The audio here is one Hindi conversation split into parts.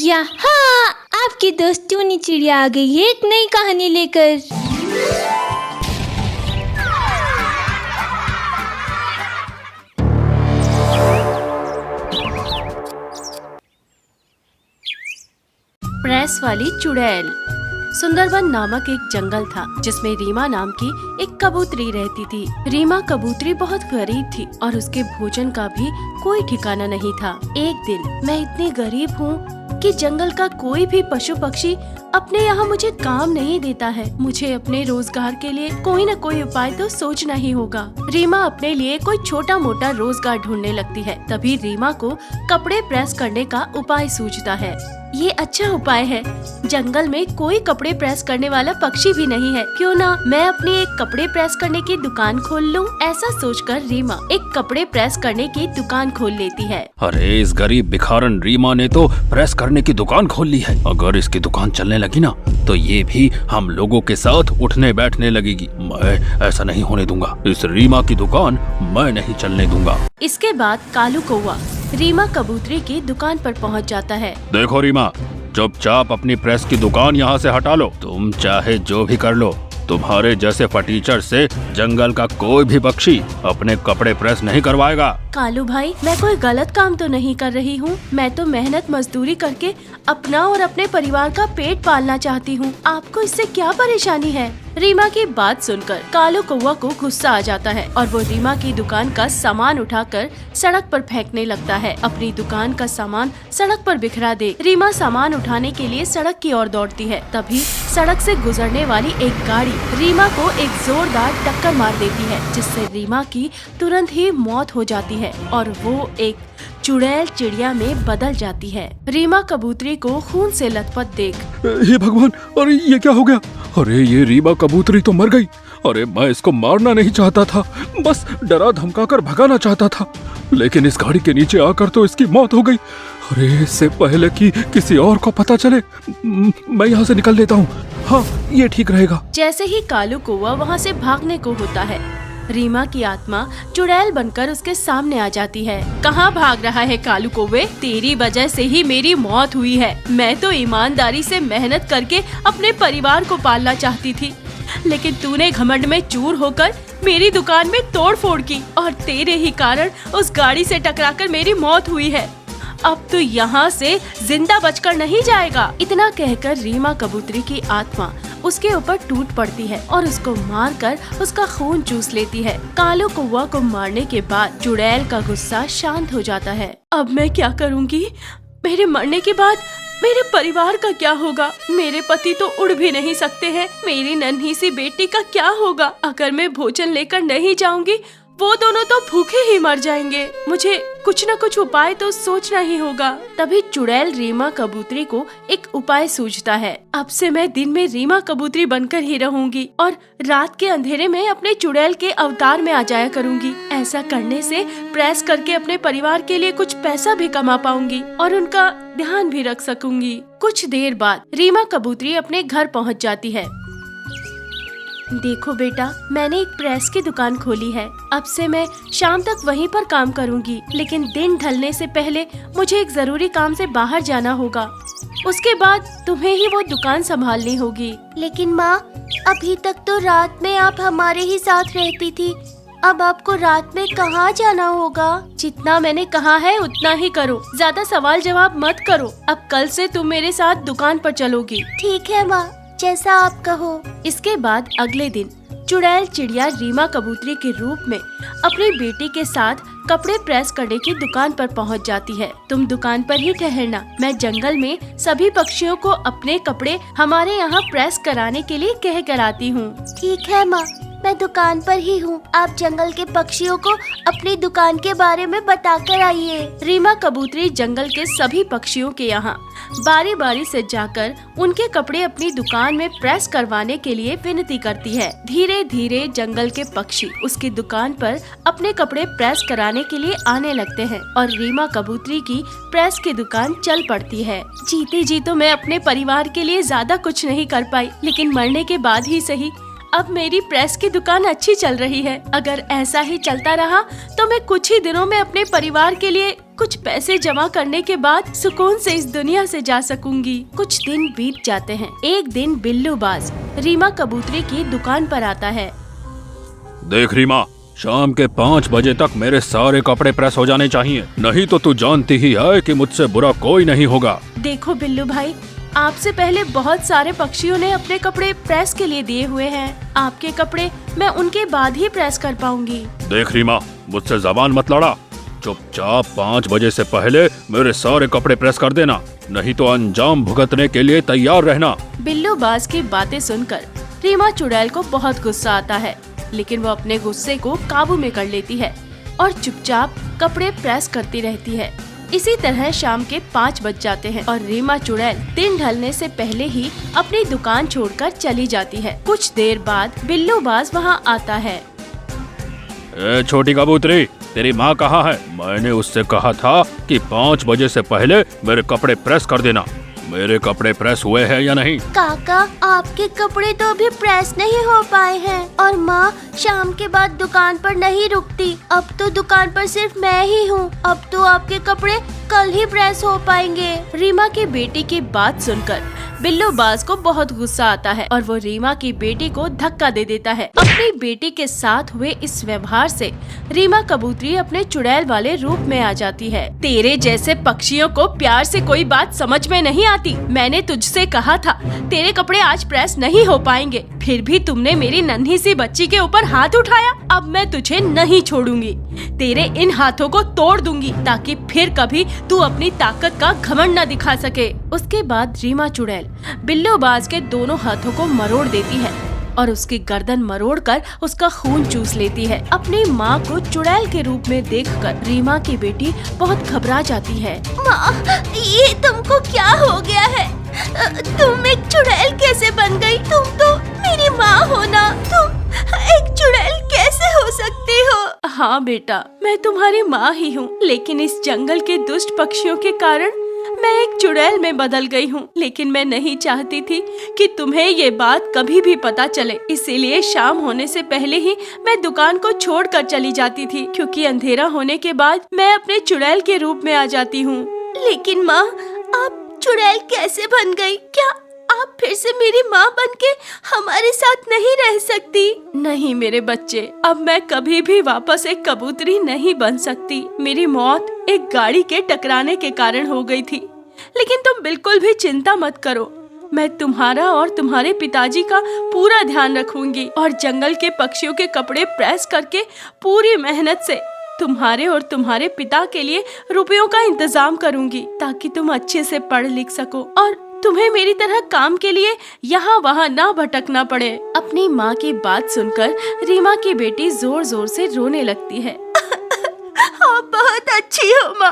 यहाँ आपके दोस्तों ने चिड़िया आ गई है एक नई कहानी लेकर। प्रेस वाली चुड़ैल। सुंदरबन नामक एक जंगल था जिसमें रीमा नाम की एक कबूतरी रहती थी। रीमा कबूतरी बहुत गरीब थी और उसके भोजन का भी कोई ठिकाना नहीं था। एक दिन, मैं इतनी गरीब हूँ कि जंगल का कोई भी पशु पक्षी अपने यहाँ मुझे काम नहीं देता है। मुझे अपने रोजगार के लिए कोई न कोई उपाय तो सोचना ही होगा। रीमा अपने लिए कोई छोटा मोटा रोजगार ढूंढने लगती है। तभी रीमा को कपड़े प्रेस करने का उपाय सूझता है। ये अच्छा उपाय है, जंगल में कोई कपड़े प्रेस करने वाला पक्षी भी नहीं है, क्यों ना मैं अपनी एक कपड़े प्रेस करने की दुकान खोल लूं। ऐसा सोचकर रीमा एक कपड़े प्रेस करने की दुकान खोल लेती है। अरे इस गरीब भिखारन रीमा ने तो प्रेस करने की दुकान खोल ली है। अगर इसकी दुकान चलने लगी ना तो ये भी हम लोगों के साथ उठने बैठने लगेगी। मैं ऐसा नहीं होने दूंगा। इस रीमा की दुकान मैं नहीं चलने दूंगा। इसके बाद कालू कौवा रीमा कबूतरी की दुकान पर पहुंच जाता है। देखो रीमा, चुपचाप अपनी प्रेस की दुकान यहाँ से हटा लो। तुम चाहे जो भी कर लो, तुम्हारे जैसे फटीचर से जंगल का कोई भी पक्षी अपने कपड़े प्रेस नहीं करवाएगा। कालू भाई, मैं कोई गलत काम तो नहीं कर रही हूँ। मैं तो मेहनत मजदूरी करके अपना और अपने परिवार का पेट पालना चाहती हूँ। आपको इससे क्या परेशानी है? रीमा की बात सुनकर कालू कौवा को गुस्सा आ जाता है और वो रीमा की दुकान का सामान उठाकर सड़क पर फेंकने लगता है। अपनी दुकान का सामान सड़क पर बिखरा दे रीमा सामान उठाने के लिए सड़क की ओर दौड़ती है। तभी सड़क से गुजरने वाली एक गाड़ी रीमा को एक जोरदार टक्कर मार देती है, जिससे रीमा की तुरंत ही मौत हो जाती है और वो एक चुड़ैल चिड़िया में बदल जाती है। रीमा कबूतरी को खून से लथपथ देख, हे भगवान, अरे ये क्या हो गया? अरे ये रीमा कबूतरी तो मर गई। अरे मैं इसको मारना नहीं चाहता था, बस डरा धमका कर भगाना चाहता था, लेकिन इस गाड़ी के नीचे आकर तो इसकी मौत हो गई। अरे इससे पहले कि किसी और को पता चले, मैं यहाँ से निकल लेता हूँ। हाँ, ये ठीक रहेगा। जैसे ही कालू कौवा वहाँ से भागने को होता है, रीमा की आत्मा चुड़ैल बनकर उसके सामने आ जाती है। कहाँ भाग रहा है कालू कौवे? तेरी वजह से ही मेरी मौत हुई है। मैं तो ईमानदारी से मेहनत करके अपने परिवार को पालना चाहती थी, लेकिन तूने घमंड में चूर होकर मेरी दुकान में तोड़ फोड़ की और तेरे ही कारण उस गाड़ी से टकराकर मेरी मौत हुई है। अब तो यहाँ से जिंदा बचकर नहीं जाएगा। इतना कहकर रीमा कबूतरी की आत्मा उसके ऊपर टूट पड़ती है और उसको मारकर उसका खून चूस लेती है। कालू कौवा को मारने के बाद चुड़ैल का गुस्सा शांत हो जाता है। अब मैं क्या करूँगी? मेरे मरने के बाद मेरे परिवार का क्या होगा? मेरे पति तो उड़ भी नहीं सकते हैं। मेरी नन्ही सी बेटी का क्या होगा? अगर मैं भोजन लेकर नहीं जाऊंगी, वो दोनों तो भूखे ही मर जाएंगे। मुझे कुछ न कुछ उपाय तो सोचना ही होगा। तभी चुड़ैल रीमा कबूतरी को एक उपाय सूझता है। अब से मैं दिन में रीमा कबूतरी बनकर ही रहूंगी और रात के अंधेरे में अपने चुड़ैल के अवतार में आ जाया करूंगी। ऐसा करने से प्रेस करके अपने परिवार के लिए कुछ पैसा भी कमा पाऊंगी और उनका ध्यान भी रख सकूंगी। कुछ देर बाद रीमा कबूतरी अपने घर पहुँच जाती है। देखो बेटा, मैंने एक प्रेस की दुकान खोली है। अब से मैं शाम तक वहीं पर काम करूंगी, लेकिन दिन ढलने से पहले मुझे एक जरूरी काम से बाहर जाना होगा। उसके बाद तुम्हें ही वो दुकान संभालनी होगी। लेकिन माँ, अभी तक तो रात में आप हमारे ही साथ रहती थी, अब आपको रात में कहाँ जाना होगा? जितना मैंने कहा है उतना ही करो, ज्यादा सवाल जवाब मत करो। अब कल से तुम मेरे साथ दुकान पर चलोगी। ठीक है माँ, जैसा आप कहो। इसके बाद अगले दिन चुड़ैल चिड़िया रीमा कबूतरी के रूप में अपनी बेटी के साथ कपड़े प्रेस करने की दुकान पर पहुंच जाती है। तुम दुकान पर ही ठहरना, मैं जंगल में सभी पक्षियों को अपने कपड़े हमारे यहाँ प्रेस कराने के लिए कह कर आती हूँ। ठीक है माँ, मैं दुकान पर ही हूँ। आप जंगल के पक्षियों को अपनी दुकान के बारे में बता कर आइए। रीमा कबूतरी जंगल के सभी पक्षियों के यहाँ बारी बारी से जाकर उनके कपड़े अपनी दुकान में प्रेस करवाने के लिए विनती करती है। धीरे धीरे जंगल के पक्षी उसकी दुकान पर अपने कपड़े प्रेस कराने के लिए आने लगते हैं और रीमा कबूतरी की प्रेस की दुकान चल पड़ती है। जीते जी तो मैं अपने परिवार के लिए ज्यादा कुछ नहीं कर पाई, लेकिन मरने के बाद ही सही अब मेरी प्रेस की दुकान अच्छी चल रही है। अगर ऐसा ही चलता रहा तो मैं कुछ ही दिनों में अपने परिवार के लिए कुछ पैसे जमा करने के बाद सुकून से इस दुनिया से जा सकूंगी। कुछ दिन बीत जाते हैं। एक दिन बिल्लूबाज रीमा कबूतरी की दुकान पर आता है। देख रीमा, शाम के 5 बजे तक मेरे सारे कपड़े प्रेस हो जाने चाहिए, नहीं तो तू जानती ही है कि मुझसे बुरा कोई नहीं होगा। देखो बिल्लू भाई, आपसे पहले बहुत सारे पक्षियों ने अपने कपड़े प्रेस के लिए दिए हुए हैं। आपके कपड़े मैं उनके बाद ही प्रेस कर पाऊंगी। देख रीमा, मुझसे जबान मत लड़ा। चुपचाप 5 बजे से पहले मेरे सारे कपड़े प्रेस कर देना, नहीं तो अंजाम भुगतने के लिए तैयार रहना। बिल्लूबाज की बातें सुनकर रीमा चुड़ैल को बहुत गुस्सा आता है, लेकिन वो अपने गुस्से को काबू में कर लेती है और चुपचाप कपड़े प्रेस करती रहती है। इसी तरह शाम के 5 बज जाते हैं और रीमा चुड़ैल दिन ढलने से पहले ही अपनी दुकान छोड़कर चली जाती है। कुछ देर बाद बिल्लूबाज वहाँ आता है। ए छोटी कबूतरी, तेरी माँ कहाँ है? मैंने उससे कहा था कि 5 बजे से पहले मेरे कपड़े प्रेस कर देना। मेरे कपड़े प्रेस हुए हैं या नहीं? काका, आपके कपड़े तो अभी प्रेस नहीं हो पाए हैं और माँ शाम के बाद दुकान पर नहीं रुकती। अब तो दुकान पर सिर्फ मैं ही हूँ। अब तो आपके कपड़े कल ही प्रेस हो पाएंगे। रीमा की बेटी की बात सुनकर बिल्लूबाज को बहुत गुस्सा आता है और वो रीमा की बेटी को धक्का दे देता है। अपनी बेटी के साथ हुए इस व्यवहार से रीमा कबूतरी अपने चुड़ैल वाले रूप में आ जाती है। तेरे जैसे पक्षियों को प्यार से कोई बात समझ में नहीं आती। मैंने तुझसे कहा था तेरे कपड़े आज प्रेस नहीं हो पाएंगे, फिर भी तुमने मेरी नन्ही सी बच्ची के ऊपर हाथ उठाया। अब मैं तुझे नहीं छोड़ूंगी, तेरे इन हाथों को तोड़ दूंगी ताकि फिर कभी तू अपनी ताकत का घमंड न दिखा सके। उसके बाद रीमा चुड़ैल बिल्लूबाज के दोनों हाथों को मरोड़ देती है और उसकी गर्दन मरोड़कर उसका खून चूस लेती है। अपनी माँ को चुड़ैल के रूप में देखकर रीमा की बेटी बहुत घबरा जाती है। माँ, ये तुमको क्या हो गया है? तुम एक चुड़ैल कैसे बन गई? तुम तो मेरी माँ हो ना। तुम एक चुड़ैल कैसे हो सकती हो? हाँ बेटा, मैं तुम्हारी माँ ही हूँ, लेकिन इस जंगल के दुष्ट पक्षियों के कारण मैं एक चुड़ैल में बदल गई हूँ। लेकिन मैं नहीं चाहती थी कि तुम्हें ये बात कभी भी पता चले, इसीलिए शाम होने से पहले ही मैं दुकान को छोड़कर चली जाती थी, क्योंकि अंधेरा होने के बाद मैं अपने चुड़ैल के रूप में आ जाती हूँ। लेकिन माँ, आप चुड़ैल कैसे बन गई? क्या आप फिर से मेरी माँ बनके हमारे साथ नहीं रह सकती? नहीं मेरे बच्चे, अब मैं कभी भी वापस एक कबूतरी नहीं बन सकती। मेरी मौत एक गाड़ी के टकराने के कारण हो गई थी, लेकिन तुम बिल्कुल भी चिंता मत करो। मैं तुम्हारा और तुम्हारे पिताजी का पूरा ध्यान रखूंगी और जंगल के पक्षियों के कपड़े प्रेस करके पूरी मेहनत से तुम्हारे और तुम्हारे पिता के लिए रुपयों का इंतजाम करूंगी, ताकि तुम अच्छे से पढ़ लिख सको और तुम्हें मेरी तरह काम के लिए यहाँ वहाँ ना भटकना पड़े। अपनी माँ की बात सुनकर रीमा की बेटी जोर जोर से रोने लगती है। आप बहुत अच्छी हो माँ,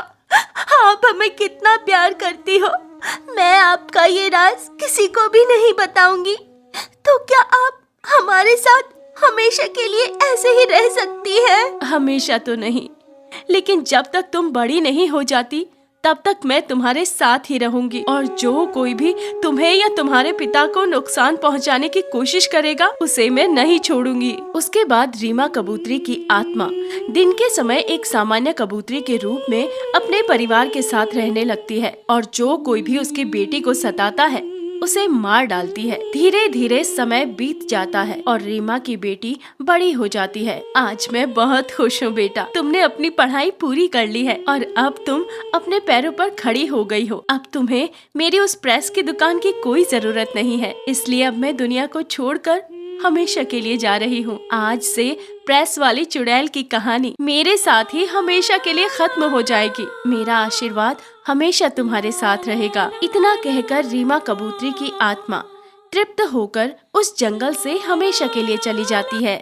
आप हमें कितना प्यार करती हो। मैं आपका ये राज किसी को भी नहीं बताऊंगी। तो क्या आप हमारे साथ हमेशा के लिए ऐसे ही रह सकती हैं? हमेशा तो नहीं, लेकिन जब तक तुम बड़ी नहीं हो जाती तब तक मैं तुम्हारे साथ ही रहूंगी और जो कोई भी तुम्हें या तुम्हारे पिता को नुकसान पहुंचाने की कोशिश करेगा उसे मैं नहीं छोड़ूंगी। उसके बाद रीमा कबूतरी की आत्मा दिन के समय एक सामान्य कबूतरी के रूप में अपने परिवार के साथ रहने लगती है और जो कोई भी उसकी बेटी को सताता है उसे मार डालती है। धीरे धीरे समय बीत जाता है और रीमा की बेटी बड़ी हो जाती है। आज मैं बहुत खुश हूँ बेटा, तुमने अपनी पढ़ाई पूरी कर ली है और अब तुम अपने पैरों पर खड़ी हो गई हो। अब तुम्हें मेरी उस प्रेस की दुकान की कोई जरूरत नहीं है, इसलिए अब मैं दुनिया को छोड़कर हमेशा के लिए जा रही हूँ। आज से प्रेस वाली चुड़ैल की कहानी मेरे साथ ही हमेशा के लिए खत्म हो जाएगी। मेरा आशीर्वाद हमेशा तुम्हारे साथ रहेगा। इतना कहकर रीमा कबूतरी की आत्मा तृप्त होकर उस जंगल से हमेशा के लिए चली जाती है।